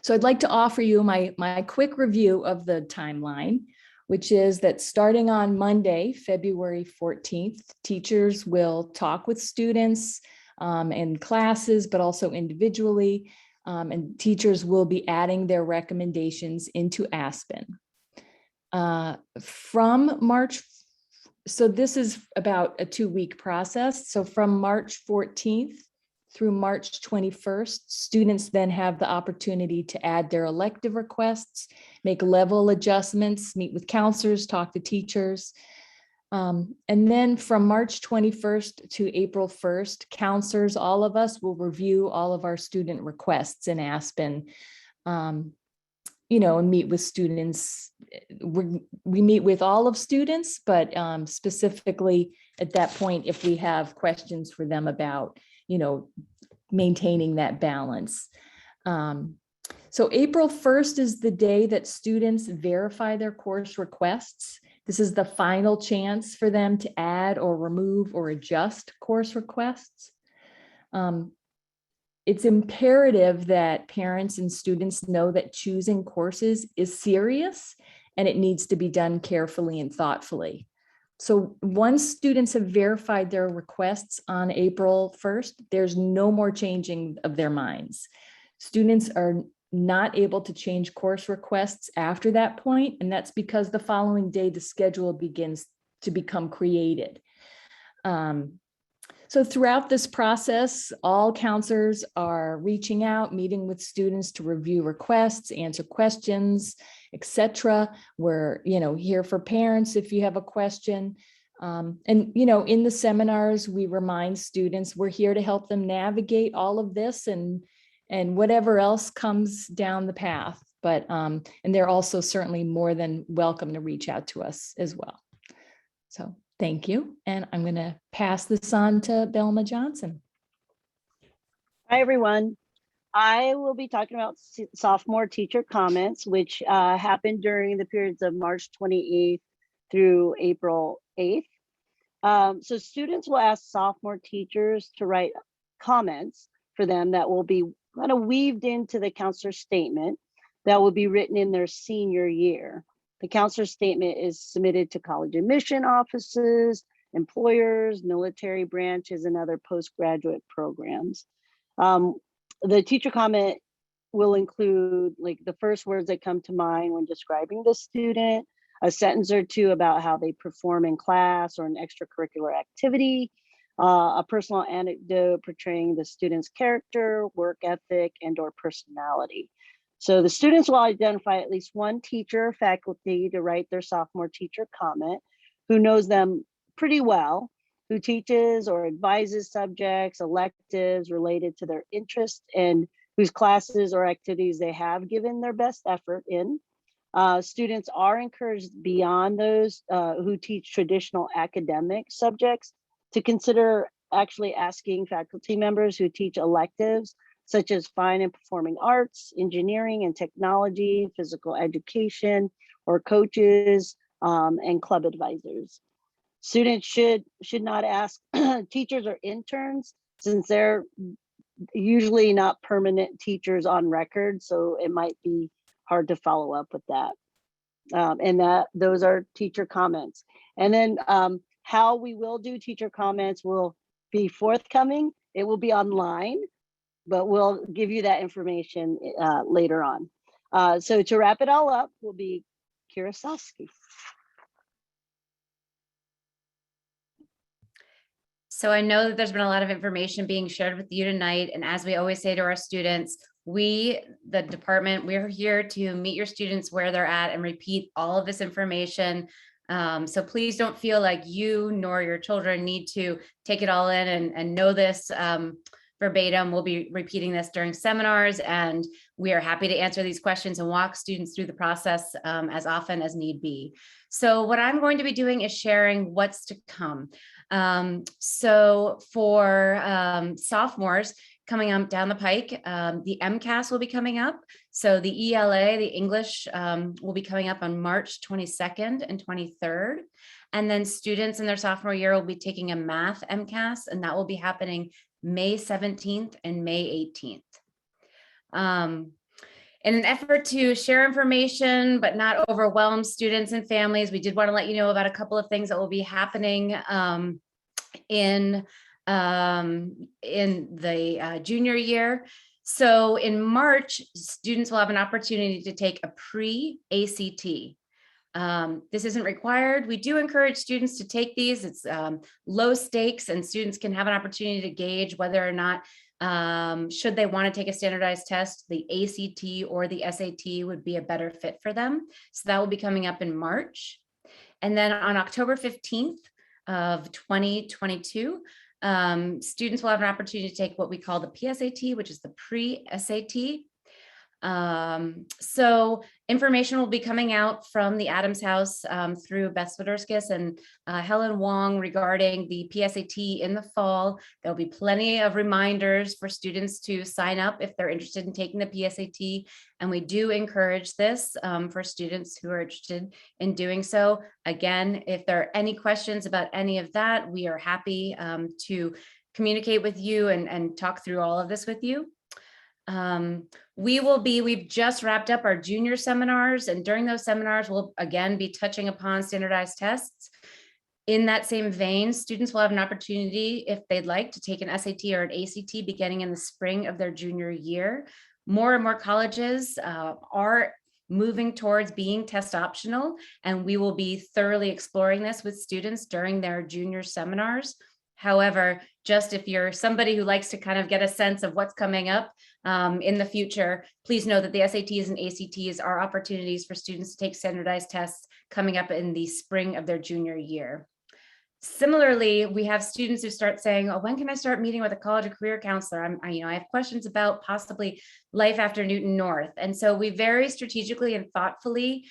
So I'd like to offer you my quick review of the timeline, which is that starting on Monday, February 14th, teachers will talk with students in classes, but also individually, and teachers will be adding their recommendations into Aspen. From March, so this is about a 2-week process. So from March 14th through March 21st, students then have the opportunity to add their elective requests, make level adjustments, meet with counselors, talk to teachers. And then from March 21st to April 1st, counselors, all of us will review all of our student requests in Aspen, and meet with students. We meet with all of students, but specifically at that point, if we have questions for them about, maintaining that balance. So April 1st is the day that students verify their course requests. This is the final chance for them to add or remove or adjust course requests. It's imperative that parents and students know that choosing courses is serious and it needs to be done carefully and thoughtfully. So once students have verified their requests on April 1st, there's no more changing of their minds. Students are not able to change course requests after that point, and that's because the following day the schedule begins to become created. So throughout this process, all counselors are reaching out, meeting with students to review requests, answer questions, etc. We're, here for parents if you have a question. And, in the seminars, we remind students we're here to help them navigate all of this and whatever else comes down the path. But, and they're also certainly more than welcome to reach out to us as well. So thank you. And I'm going to pass this on to Belma Johnson. Hi, everyone. I will be talking about sophomore teacher comments, which happened during the periods of March 28th through April 8th. So students will ask sophomore teachers to write comments for them that will be kind of weaved into the counselor statement that will be written in their senior year. The counselor statement is submitted to college admission offices, employers, military branches, and other postgraduate programs. The teacher comment will include the first words that come to mind when describing the student, a sentence or two about how they perform in class or an extracurricular activity, a personal anecdote portraying the student's character, work ethic, and/or personality. So the students will identify at least one teacher or faculty to write their sophomore teacher comment who knows them pretty well who teaches or advises subjects, electives related to their interest, and whose classes or activities they have given their best effort in. Students are encouraged beyond those who teach traditional academic subjects to consider actually asking faculty members who teach electives such as fine and performing arts, engineering and technology, physical education, or coaches and club advisors. Students should not ask teachers or interns, since they're usually not permanent teachers on record, so it might be hard to follow up with that. And those are teacher comments. And then how we will do teacher comments will be forthcoming. It will be online, but we'll give you that information later on. So to wrap it all up will be Kira Sosky. So I know that there's been a lot of information being shared with you tonight. And as we always say to our students, we, the department, we're here to meet your students where they're at and repeat all of this information. So please don't feel like you nor your children need to take it all in and know this verbatim. We'll be repeating this during seminars, and we are happy to answer these questions and walk students through the process as often as need be. So what I'm going to be doing is sharing what's to come. So for sophomores coming up down the pike, the MCAS will be coming up. So the ELA, the English, will be coming up on March 22nd and 23rd. And then students in their sophomore year will be taking a math MCAS, and that will be happening May 17th and May 18th. In an effort to share information but not overwhelm students and families, we did want to let you know about a couple of things that will be happening in the junior year. So in March, students will have an opportunity to take a pre-ACT. This isn't required. We do encourage students to take these. It's low stakes, and students can have an opportunity to gauge whether or not should they want to take a standardized test, the ACT or the SAT would be a better fit for them. So that will be coming up in March. And then on October 15th of 2022, students will have an opportunity to take what we call the PSAT, which is the pre-SAT. So information will be coming out from the Adams House through Beth Swiderskis and Helen Wong regarding the PSAT in the fall. There'll be plenty of reminders for students to sign up if they're interested in taking the PSAT. And we do encourage this for students who are interested in doing so. Again, if there are any questions about any of that, we are happy to communicate with you and talk through all of this with you. We've just wrapped up our junior seminars, and during those seminars, we'll again be touching upon standardized tests. In that same vein, students will have an opportunity, if they'd like, to take an SAT or an ACT beginning in the spring of their junior year. More and more colleges are moving towards being test optional, and we will be thoroughly exploring this with students during their junior seminars. However, just if you're somebody who likes to kind of get a sense of what's coming up in the future, please know that the SATs and ACTs are opportunities for students to take standardized tests coming up in the spring of their junior year. Similarly, we have students who start saying, oh, when can I start meeting with a college or career counselor? I have questions about possibly life after Newton North. And so we very strategically and thoughtfully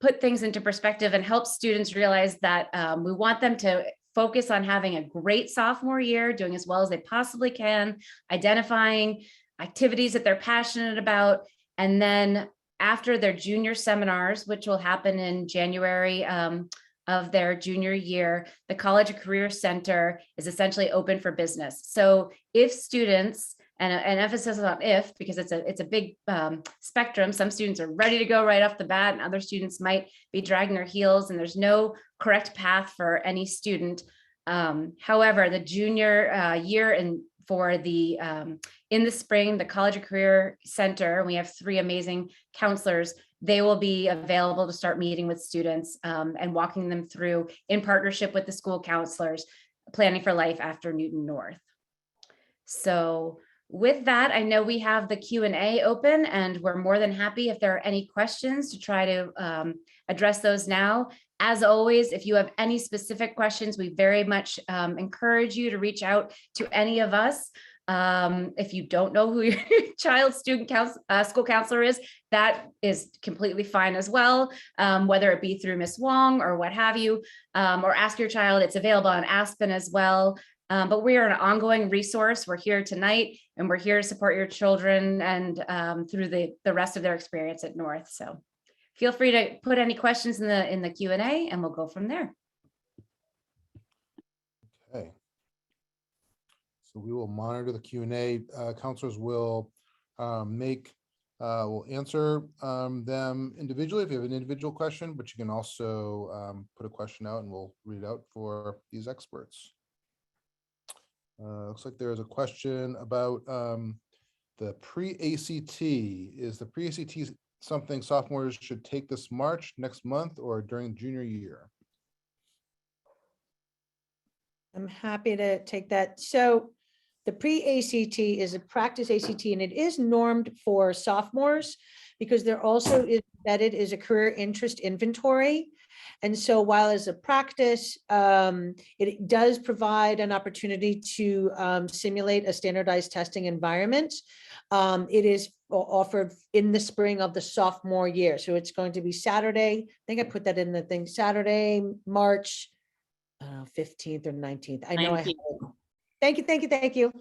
put things into perspective and help students realize that we want them to focus on having a great sophomore year, doing as well as they possibly can, identifying activities that they're passionate about. And then after their junior seminars, which will happen in January of their junior year, the College and Career Center is essentially open for business. So if students, and an emphasis on if, because it's a big spectrum. Some students are ready to go right off the bat, and other students might be dragging their heels, and there's no correct path for any student. However, the junior year and for the in the spring, the College and Career Center, we have 3 amazing counselors. They will be available to start meeting with students and walking them through, in partnership with the school counselors, planning for life after Newton North. So with that, I know we have the Q&A open, and we're more than happy if there are any questions to try to address those now. As always, if you have any specific questions, we very much encourage you to reach out to any of us. If you don't know who your child's school counselor is, that is completely fine as well, whether it be through Ms. Wong or what have you, or ask your child. It's available on Aspen as well. But we are an ongoing resource. We're here tonight, and we're here to support your children and through the rest of their experience at North. So feel free to put any questions in the Q&A, and we'll go from there. Okay. So we will monitor the Q&A. Counselors will will answer them individually if you have an individual question, but you can also put a question out and we'll read it out for these experts. Looks like there is a question about the pre-ACT. Is the pre-ACT something sophomores should take this March, next month, or during junior year? I'm happy to take that. So the pre-ACT is a practice ACT, and it is normed for sophomores because there also is embedded is a career interest inventory. And so while as a practice, it does provide an opportunity to simulate a standardized testing environment. It is offered in the spring of the sophomore year. So it's going to be Saturday. I think I put that in the thing, Saturday, March 15th or 19th. I know I have it. Thank you.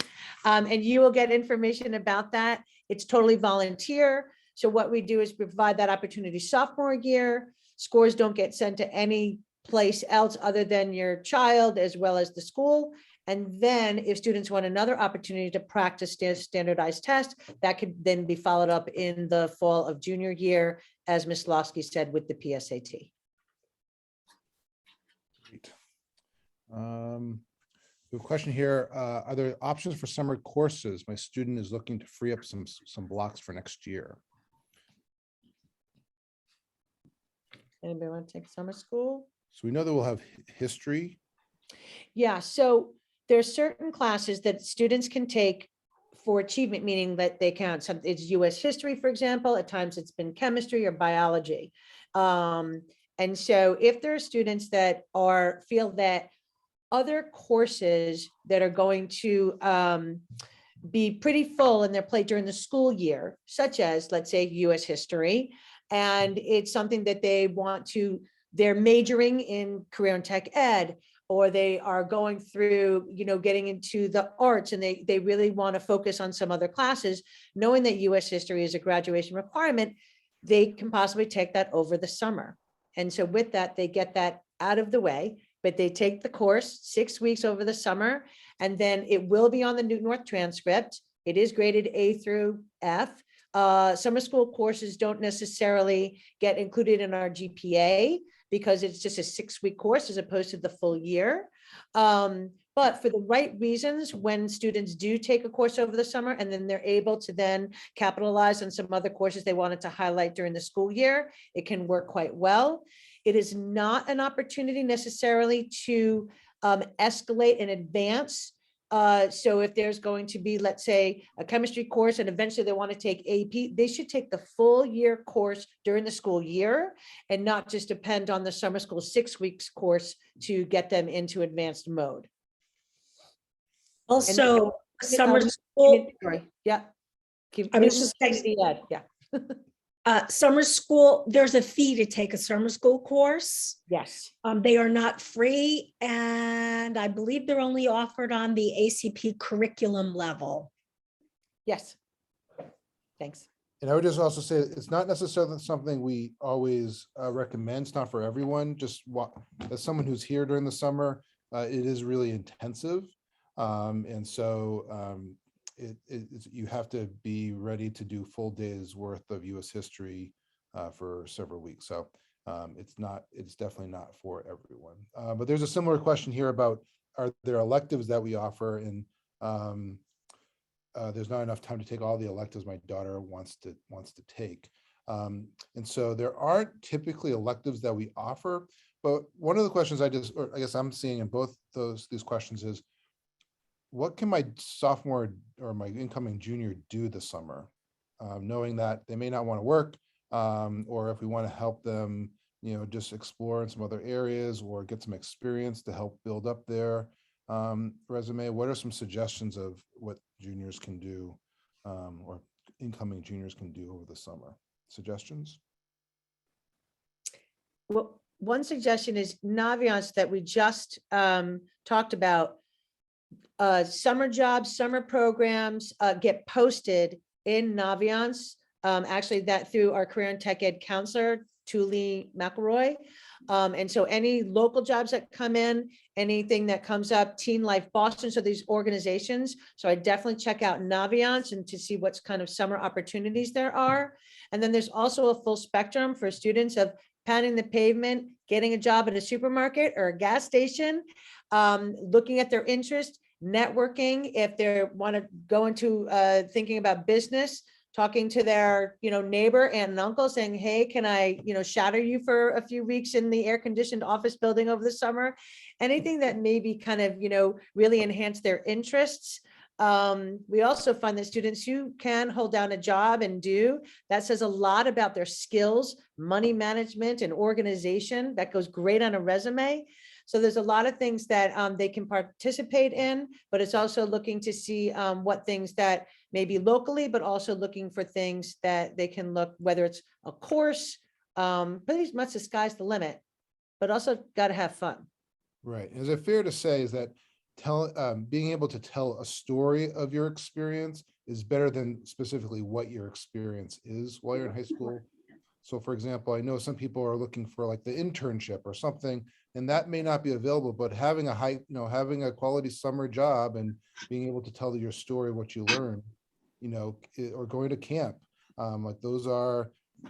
And you will get information about that. It's totally volunteer. So what we do is provide that opportunity sophomore year. Scores don't get sent to any place else other than your child as well as the school. And then if students want another opportunity to practice standardized test, that could then be followed up in the fall of junior year, as Ms. Lofsky said, with the PSAT. Great. We have a question here. Are there options for summer courses? My student is looking to free up some blocks for next year. Anybody want to take summer school? So we know that we'll have history. Yeah, so there are certain classes that students can take for achievement, meaning that they count. Some it's US history, for example. At times it's been chemistry or biology. And so if there are students that feel that other courses that are going to be pretty full in their plate during the school year, such as, let's say, US history, and it's something that they want to, they're majoring in career and tech ed, or they are going through, getting into the arts, and they really want to focus on some other classes, knowing that US history is a graduation requirement, they can possibly take that over the summer. And so with that, they get that out of the way, but they take the course 6 weeks over the summer, and then it will be on the Newton North transcript. It is graded A through F. Summer school courses don't necessarily get included in our GPA because it's just a 6-week course as opposed to the full year. But for the right reasons, when students do take a course over the summer and then they're able to then capitalize on some other courses they wanted to highlight during the school year, it can work quite well. It is not an opportunity necessarily to escalate in advance. So if there's going to be, let's say, a chemistry course and eventually they want to take AP, they should take the full year course during the school year and not just depend on the summer school 6 weeks course to get them into advanced mode. Also, summer school. Yeah. I was just saying, yeah. Summer school, there's a fee to take a summer school course. Yes. They are not free, and I believe they're only offered on the ACP curriculum level. Yes. Thanks. And I would just also say it's not necessarily something we always recommend. It's not for everyone. Just as someone who's here during the summer, it is really intensive. And so you have to be ready to do full days worth of US history for several weeks. So it's definitely not for everyone. But there's a similar question here about, are there electives that we offer? And there's not enough time to take all the electives my daughter wants to take. And so there aren't typically electives that we offer. But one of the questions I guess I'm seeing in both these questions is, what can my sophomore or my incoming junior do this summer, knowing that they may not want to work, or if we want to help them just explore in some other areas or get some experience to help build up their resume, what are some suggestions of what juniors can do or incoming juniors can do over the summer? Suggestions? Well, one suggestion is Naviance that we just talked about. Summer jobs, summer programs get posted in Naviance. Actually, that through our career and tech ed counselor, Julie McElroy. And so any local jobs that come in, anything that comes up, Teen Life Boston, so these organizations. So I definitely check out Naviance and to see what's kind of summer opportunities there are. And then there's also a full spectrum for students of pounding the pavement, getting a job at a supermarket or a gas station, looking at their interest, networking, if they want to go into thinking about business, talking to their, neighbor, aunt and uncle saying, hey, can I, shadow you for a few weeks in the air conditioned office building over the summer? Anything that maybe kind of, really enhance their interests. We also find that students who can hold down a job and do, that says a lot about their skills, money management and organization. That goes great on a resume. So there's a lot of things that they can participate in, but it's also looking to see what things that maybe locally, but also looking for things that they can look, whether it's a course, pretty much the sky's the limit, but also got to have fun. Right. Is it fair to say is that being able to tell a story of your experience is better than specifically what your experience is while you're in high school? So for example, I know some people are looking for like the internship or something, and that may not be available, but having having a quality summer job and being able to tell your story, what you learned, or going to camp, like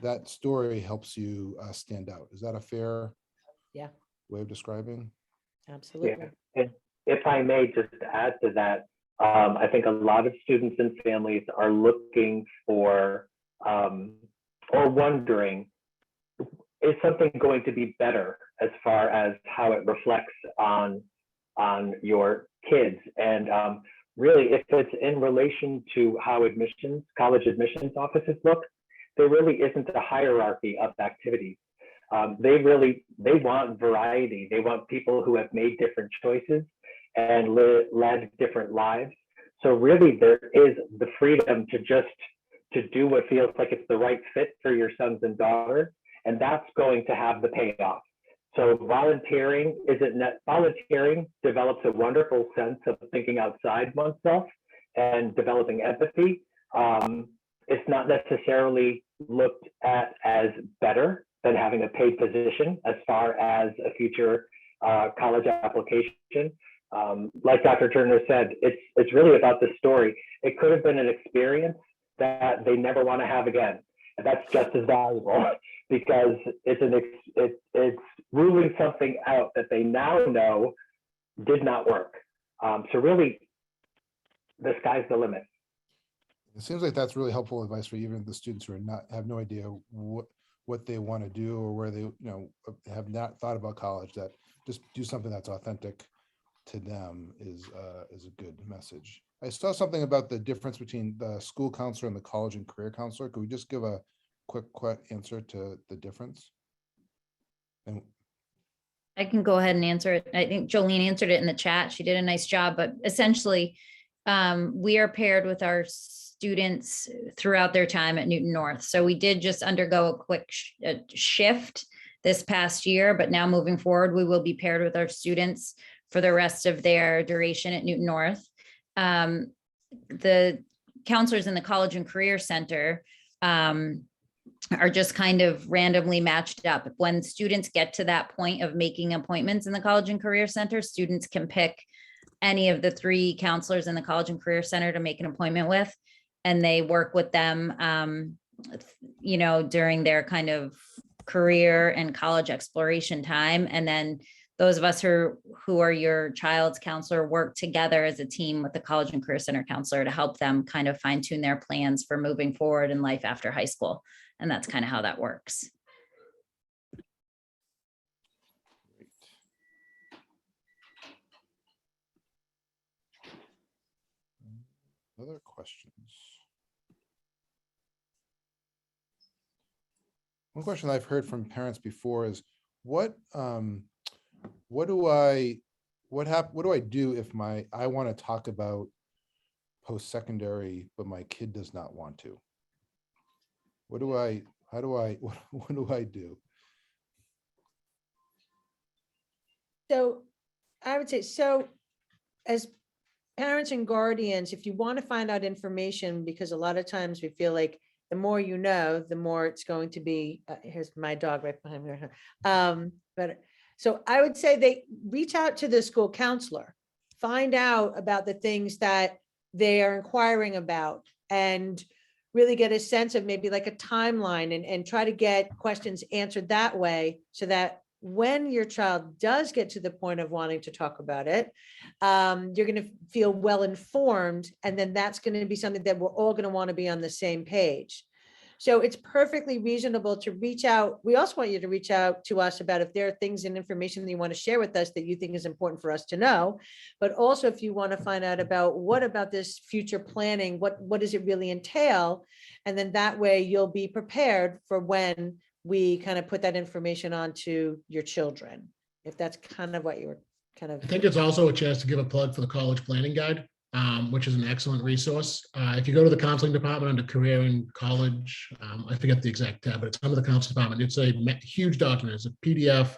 that story helps you stand out. Is that a fair way of describing? Absolutely. Yeah. And if I may just add to that, I think a lot of students and families are looking for or wondering, is something going to be better as far as how it reflects on your kids? And really, if it's in relation to how college admissions offices look, there really isn't a hierarchy of activities. They want variety. They want people who have made different choices and led different lives. So really there is the freedom to do what feels like it's the right fit for your sons and daughters, and that's going to have the payoff. So volunteering develops a wonderful sense of thinking outside oneself and developing empathy. It's not necessarily looked at as better than having a paid position as far as a future college application. Like Dr. Turner said, it's really about the story. It could have been an experience that they never want to have again. And that's just as valuable because it's ruling something out that they now know did not work. So really, the sky's the limit. It seems like that's really helpful advice for even the students who have no idea what they want to do or where they have not thought about college, that just do something that's authentic to them is a good message. I saw something about the difference between the school counselor and the college and career counselor. Could we just give a quick answer to the difference? And I can go ahead and answer it. I think Jolene answered it in the chat. She did a nice job, but essentially we are paired with our students throughout their time at Newton North. So we did just undergo a quick shift this past year, but now moving forward, we will be paired with our students for the rest of their duration at Newton North. The counselors in the College and Career Center are just kind of randomly matched up. When students get to that point of making appointments in the College and Career Center, students can pick any of the 3 counselors in the College and Career Center to make an appointment with, and they work with them, during their kind of career and college exploration time. And then those of us who are your child's counselor work together as a team with the College and Career Center counselor to help them kind of fine tune their plans for moving forward in life after high school. And that's kind of how that works. other questions? One question I've heard from parents before is what do I do if I want to talk about post-secondary, but my kid does not want to? What do I do? So I would say, so as parents and guardians, if you want to find out information, because a lot of times we feel like the more you know, the more it's going to be, here's my dog right behind me. But so I would say they reach out to the school counselor, find out about the things that they are inquiring about, and really get a sense of maybe like a timeline, and try to get questions answered that way, so that when your child does get to the point of wanting to talk about it, you're going to feel well informed, and then that's going to be something that we're all going to want to be on the same page. So it's perfectly reasonable to reach out. We also want you to reach out to us about if there are things and information that you want to share with us that you think is important for us to know. But also, if you want to find out about what about this future planning, what does it really entail? And then that way you'll be prepared for when we kind of put that information onto your children, if that's kind of what you were kind of. I think it's also a chance to give a plug for the college planning guide, which is an excellent resource. If you go to the counseling department under career and college, I forget the exact tab, but it's under the counseling department. It's a huge document. It's a PDF,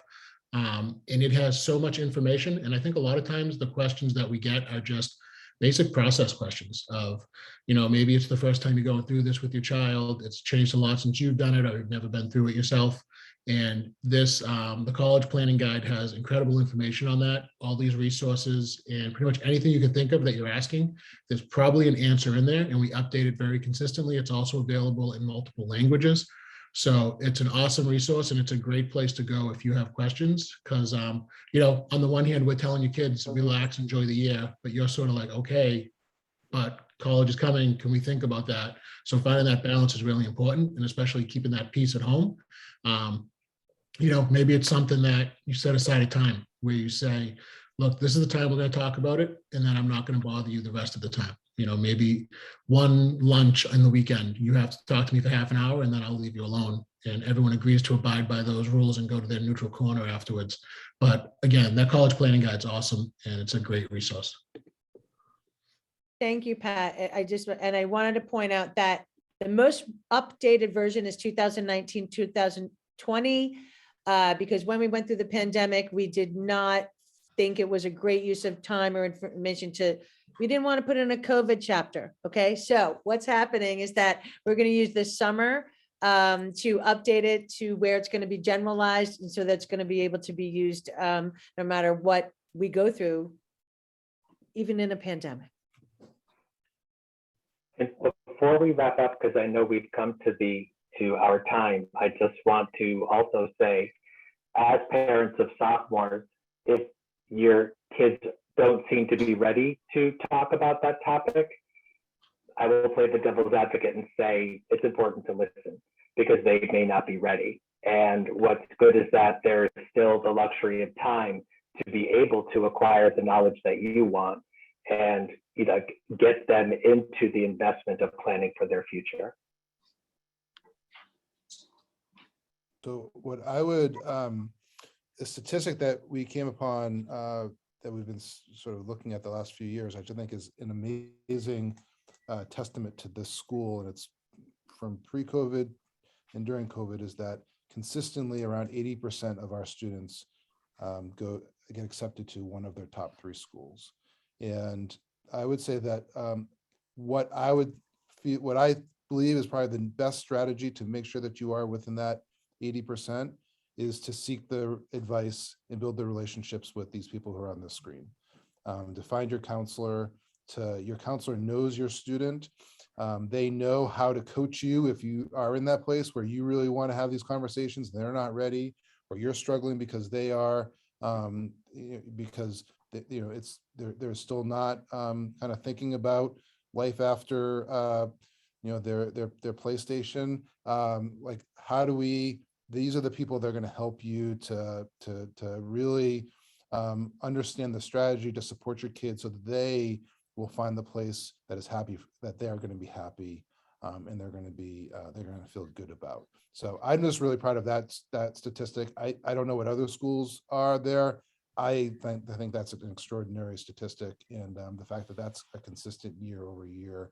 and it has so much information. And I think a lot of times the questions that we get are just basic process questions of, maybe it's the first time you're going through this with your child. It's changed a lot since you've done it, or you've never been through it yourself. And this, the college planning guide has incredible information on that, all these resources, and pretty much anything you can think of that you're asking, there's probably an answer in there, and we update it very consistently. It's also available in multiple languages. So it's an awesome resource, and it's a great place to go if you have questions, because, on the one hand, we're telling your kids, relax, enjoy the year, but you're sort of like, okay, but college is coming. Can we think about that? So finding that balance is really important, and especially keeping that peace at home. Maybe it's something that you set aside a time where you say, look, this is the time we're going to talk about it, and then I'm not going to bother you the rest of the time. Maybe one lunch on the weekend, you have to talk to me for half an hour, and then I'll leave you alone. And everyone agrees to abide by those rules and go to their neutral corner afterwards. But again, that college planning guide's awesome, and it's a great resource. Thank you, Pat. I wanted to point out that the most updated version is 2019, 2020, because when we went through the pandemic, we did not think it was a great use of time or information we didn't want to put in a COVID chapter. Okay, so what's happening is that we're going to use this summer to update it to where it's going to be generalized, and so that's going to be able to be used no matter what we go through, even in a pandemic. And before we wrap up, because I know we've come to our time, I just want to also say, as parents of sophomores, if your kids don't seem to be ready to talk about that topic, I will play the devil's advocate and say it's important to listen, because they may not be ready. And what's good is that there's still the luxury of time to be able to acquire the knowledge that you want, and get them into the investment of planning for their future. So what I would, the statistic that we came upon that we've been sort of looking at the last few years, I think is an amazing testament to this school, and it's from pre-COVID and during COVID, is that consistently around 80% of our students get accepted to one of their top 3 schools. And I would say that what I believe is probably the best strategy to make sure that you are within that 80% is to seek the advice and build the relationships with these people who are on the screen. To find your counselor, your counselor knows your student. They know how to coach you if you are in that place where you really want to have these conversations, they're not ready, or you're struggling because they are, because they're still not kind of thinking about life after their PlayStation. Like, how do we? These are the people that are going to help you to really understand the strategy to support your kids, so that they will find the place that is happy, that they are going to be happy and they're going to feel good about. So I'm just really proud of that statistic. I don't know what other schools are there. I think that's an extraordinary statistic, and the fact that that's a consistent year over year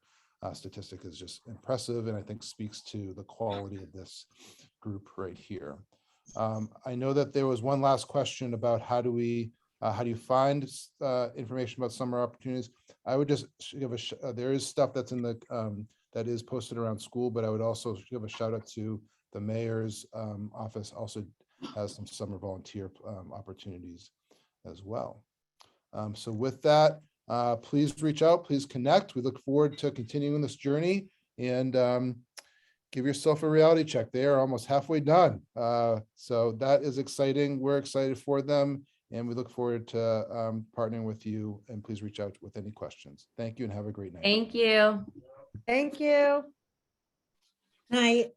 statistic is just impressive, and I think speaks to the quality of this group right here. I know that there was one last question about how do you find information about summer opportunities? I would just give there is stuff that's in the that is posted around school, but I would also give a shout out to the mayor's office. Also has some summer volunteer opportunities as well. So with that, please reach out, please connect. We look forward to continuing this journey, and give yourself a reality check. They are almost halfway done. So that is exciting. We're excited for them, and we look forward to partnering with you, and please reach out with any questions. Thank you and have a great night. Thank you. Thank you. Night.